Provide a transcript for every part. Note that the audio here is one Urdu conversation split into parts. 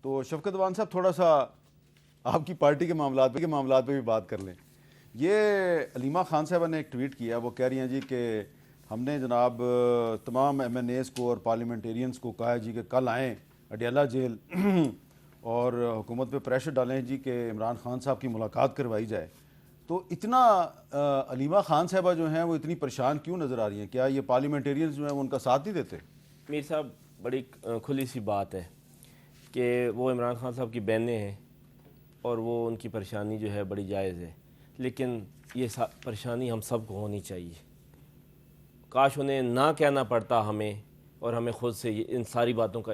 تو شفقت وان صاحب تھوڑا سا آپ کی پارٹی کے معاملات پہ بھی بات کر لیں. یہ علیمہ خان صاحبہ نے ایک ٹویٹ کیا, وہ کہہ رہی ہیں جی کہ ہم نے جناب تمام ایم این ایز کو اور پارلیمنٹیرینز کو کہا ہے جی کہ کل آئیں اڈیالہ جیل اور حکومت پہ پریشر ڈالیں جی کہ عمران خان صاحب کی ملاقات کروائی جائے. تو اتنا علیمہ خان صاحبہ جو ہیں وہ اتنی پریشان کیوں نظر آ رہی ہیں؟ کیا یہ پارلیمنٹیرینز جو ہیں وہ ان کا ساتھ نہیں دیتے؟ میر صاحب بڑی کھلی سی بات ہے کہ وہ عمران خان صاحب کی بہنیں ہیں اور وہ ان کی پریشانی جو ہے بڑی جائز ہے, لیکن یہ پریشانی ہم سب کو ہونی چاہیے. کاش انہیں نہ کہنا پڑتا ہمیں, اور ہمیں خود سے ان ساری باتوں کا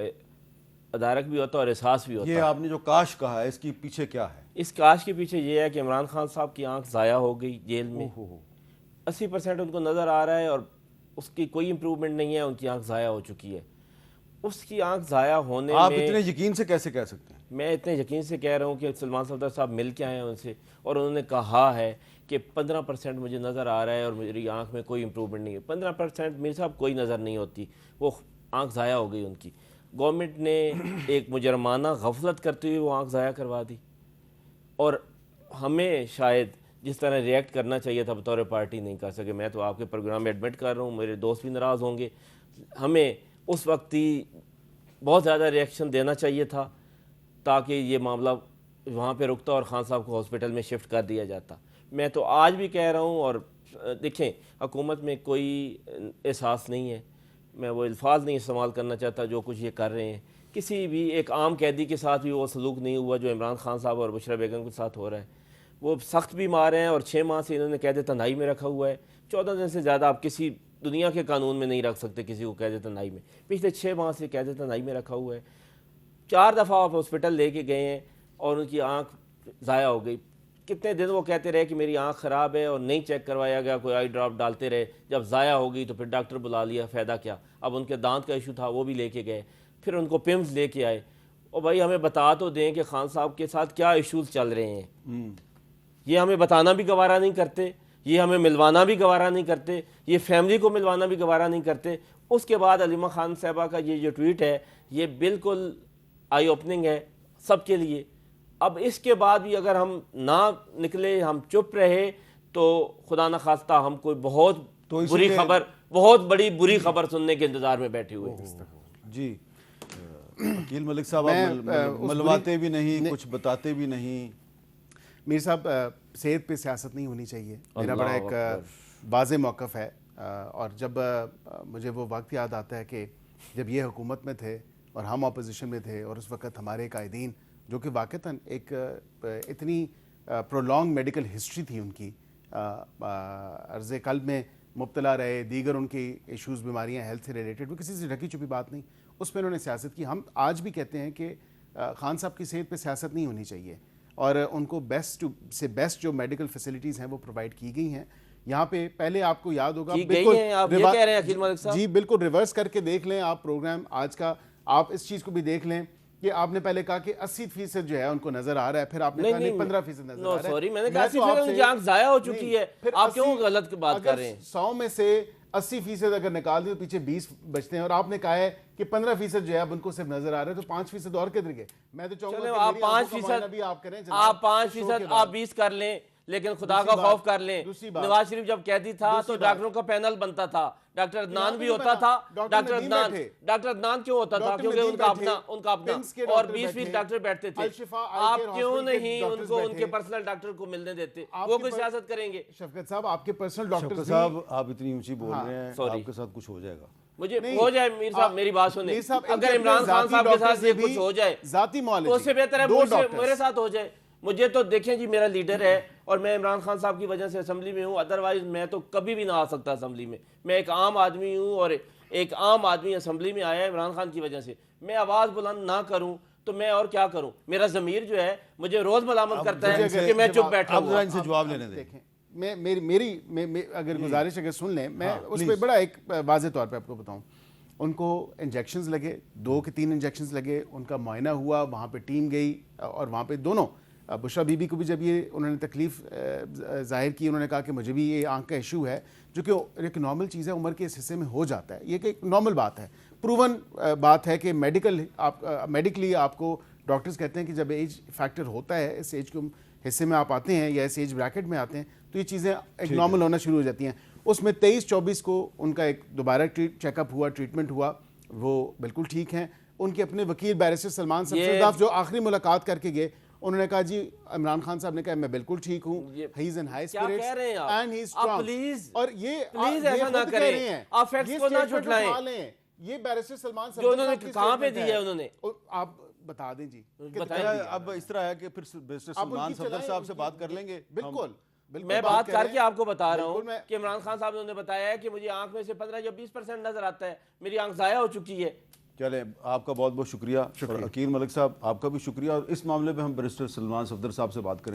ادارک بھی ہوتا اور احساس بھی ہوتا. یہ آپ نے جو کاش کہا ہے اس کے پیچھے کیا ہے؟ اس کاش کے پیچھے یہ ہے کہ عمران خان صاحب کی آنکھ ضائع ہو گئی جیل میں. 80% ان کو نظر آ رہا ہے اور اس کی کوئی امپروومنٹ نہیں ہے, ان کی آنکھ ضائع ہو چکی ہے. اس کی آنکھ ضائع ہونے میں آپ اتنے یقین سے کیسے کہہ سکتے ہیں؟ میں اتنے یقین سے کہہ رہا ہوں کہ سلمان صفدر صاحب مل کے آئے ہیں ان سے, اور انہوں نے کہا ہے کہ 15% مجھے نظر آ رہا ہے اور میری آنکھ میں کوئی امپروومنٹ نہیں ہے. 15% میرے صاحب کوئی نظر نہیں ہوتی, وہ آنکھ ضائع ہو گئی ان کی. گورنمنٹ نے ایک مجرمانہ غفلت کرتے ہوئے وہ آنکھ ضائع کروا دی, اور ہمیں شاید جس طرح ریئیکٹ کرنا چاہیے تھا بطور پارٹی نہیں کر سکے. میں تو آپ کے پروگرام میں ایڈمٹ کر رہا ہوں, میرے دوست بھی ناراض ہوں گے. ہمیں اس وقت ہی بہت زیادہ ریئیکشن دینا چاہیے تھا تاکہ یہ معاملہ وہاں پہ رکتا اور خان صاحب کو ہاسپٹل میں شفٹ کر دیا جاتا. میں تو آج بھی کہہ رہا ہوں, اور دیکھیں حکومت میں کوئی احساس نہیں ہے, میں وہ الفاظ نہیں استعمال کرنا چاہتا جو کچھ یہ کر رہے ہیں. کسی بھی ایک عام قیدی کے ساتھ بھی وہ سلوک نہیں ہوا جو عمران خان صاحب اور بشرا بیگم کے ساتھ ہو رہا ہے. وہ سخت بیمار ہیں اور 6 ماہ سے انہوں نے قید تنہائی میں رکھا ہوا ہے. 14 دن سے زیادہ آپ کسی دنیا کے قانون میں نہیں رکھ سکتے کسی کو قید تنہائی میں. پچھلے 6 ماہ سے قید تنہائی میں رکھا ہوا ہے. 4 دفعہ آپ ہاسپٹل لے کے گئے ہیں اور ان کی آنکھ ضائع ہو گئی. کتنے دن وہ کہتے رہے کہ میری آنکھ خراب ہے اور نہیں چیک کروایا گیا, کوئی آئی ڈراپ ڈالتے رہے. جب ضائع ہو گئی تو پھر ڈاکٹر بلا لیا, فائدہ کیا؟ اب ان کے دانت کا ایشو تھا وہ بھی لے کے گئے, پھر ان کو پمز لے کے آئے. اور بھائی ہمیں بتا تو دیں کہ خان صاحب کے ساتھ کیا ایشوز چل رہے ہیں. یہ ہمیں بتانا بھی گوارا نہیں کرتے, یہ ہمیں ملوانا بھی گوارا نہیں کرتے, یہ فیملی کو ملوانا بھی گوارا نہیں کرتے. اس کے بعد علیمہ خان صاحبہ کا یہ جو ٹویٹ ہے یہ بالکل آئی اوپننگ ہے سب کے لیے. اب اس کے بعد بھی اگر ہم نہ نکلے, ہم چپ رہے, تو خدا نخواستہ ہم کوئی بہت بری خبر, بہت بڑی بری خبر سننے کے انتظار میں بیٹھے ہوئے ہیں. جی وکیل ملک صاحب, ملواتے بھی نہیں, کچھ بتاتے بھی نہیں. میر صاحب صحت پہ سیاست نہیں ہونی چاہیے, میرا بڑا ایک واضح موقف ہے. اور جب مجھے وہ وقت یاد آتا ہے کہ جب یہ حکومت میں تھے اور ہم اپوزیشن میں تھے, اور اس وقت ہمارے قائدین جو کہ واقعتاً ایک اتنی پرولونگ میڈیکل ہسٹری تھی ان کی, عرض قلب میں مبتلا رہے, دیگر ان کی ایشوز بیماریاں ہیلتھ سے ریلیٹڈ, وہ کسی سے ڈھکی چھپی بات نہیں, اس میں انہوں نے سیاست کی. ہم آج بھی کہتے ہیں کہ خان صاحب کی صحت پہ سیاست نہیں ہونی چاہیے, اور ان کو بیسٹ سے بیسٹ جو میڈیکل فیسلٹیز ہیں وہ پرووائڈ کی گئی ہیں. یہاں پہ پہلے آپ کو یاد ہوگا, جی بالکل ریورس کر کے دیکھ لیں آپ پروگرام آج کا, آپ اس چیز کو بھی دیکھ لیں کہ آپ نے پہلے کہا کہ 80% جو ہے ان کو نظر آ رہا ہے, پھر آپ نے کہا نہیں 15% نظر آ رہا ہے. سوری, میں نے کہا 80% ان کی آنکھ ضائع ہو چکی ہے. آپ کیوں غلط بات کر رہے ہیں؟ 100 میں سے 80% اگر نکال دیں تو پیچھے 20 بچتے ہیں, اور آپ نے کہا ہے کہ 15% جو ہے اب ان کو صرف نظر آ رہا ہے, تو 5% اور کدھر گئے؟ میں تو چاہوں گا آپ 5% آپ کریں, آپ 5% آپ 20 کر لیں, لیکن خدا کا خوف کر لیں. نواز شریف جب قیدی تھا تو ڈاکٹروں کا پینل بنتا تھا, ڈاکٹر عدنان بھی ہوتا تھا. ڈاکٹر عدنان کیوں ہوتا تھا؟ کیونکہ ان کا اپنا اور 20 ڈاکٹر بیٹھتے تھے. آپ کیوں نہیں ان کو ان کے پرسنل ڈاکٹر کو ملنے دیتے؟ وہ کوئی سیاست کریں گے؟ شفقت صاحب آپ کے پرسنل ڈاکٹر صاحب, آپ اتنی اونچی بول رہے ہیں, آپ کے ساتھ کچھ ہو جائے گا. مجھے ہو جائے میر صاحب, میری بات سنیں, اگر عمران خان صاحب کے ساتھ یہ کچھ ہو جائے ذاتی معالجے, تو اس سے بہتر ہے میرے ساتھ ہو جائے. مجھے تو دیکھیں جی, میرا لیڈر ہے اور میں عمران خان صاحب کی وجہ سے اسمبلی میں ہوں, ادروائز میں تو کبھی بھی نہ آ سکتا اسمبلی میں. میں ایک عام آدمی ہوں, اور ایک عام آدمی اسمبلی میں آیا ہے عمران خان کی وجہ سے. میں آواز بلند نہ کروں تو میں اور کیا کروں؟ میرا ضمیر جو ہے مجھے روز ملامت کرتا ہے کہ میں چپ بیٹھا ہوں. اب ان سے جواب لینے دیں. میں میری اگر گزارش اگر سن لیں, میں اس پہ بڑا ایک واضح طور پہ آپ کو بتاؤں. ان کو انجیکشنز لگے, 2 کہ 3 انجیکشنز لگے, ان کا معائنہ ہوا, وہاں پہ ٹیم گئی, اور وہاں پہ دونوں بشرا بی بی کو بھی جب یہ انہوں نے تکلیف ظاہر کی, انہوں نے کہا کہ مجھے بھی یہ آنکھ کا ایشو ہے, جو کہ ایک نارمل چیز ہے, عمر کے اس حصے میں ہو جاتا ہے, یہ کہ ایک نارمل بات ہے, پروون بات ہے کہ میڈیکلی آپ کو ڈاکٹرز کہتے ہیں کہ جب ایج فیکٹر ہوتا ہے، اس ایج کے حصے میں آپ آتے ہیں یا اس ایج بریکٹ میں آتے ہیں تو یہ چیزیں ایک نارمل ہونا شروع ہو جاتی ہیں. اس میں 23-24 کو ان کا ایک دوبارہ چیک اپ ہوا، ٹریٹمنٹ ہوا، وہ بالکل ٹھیک ہیں. ان کے اپنے وکیل بیرسٹر سلمان صفدر جو آخری ملاقات کر کے گئے، انہوں نے کہا جی عمران خان صاحب نے کہا میں بالکل ٹھیک ہوں، he is in high spirits and he is strong. اور یہ پلیز ایسا نہ کریں، آپ فیکٹس کو نہ جھٹلائیں. یہ بیرسٹر سلمان جو انہوں نے کہاں پہ دی ہے انہوں نے، آپ بتا دیں جی. اب اس طرح ہے کہ پھر بیرسٹر سلمان صفدر صاحب سے بات کر لیں گے. بالکل میں بات کر کے آپ کو بتا رہا ہوں کہ عمران خان صاحب نے بتایا ہے کہ مجھے آنکھ میں سے 15 یا 20% نظر آتا ہے، میری آنکھ ضائع ہو چکی ہے. چلیں آپ کا بہت بہت شکریہ. عقیل ملک صاحب آپ کا بھی شکریہ. اور اس معاملے پہ ہم بیرسٹر سلمان صفدر صاحب سے بات کریں گے.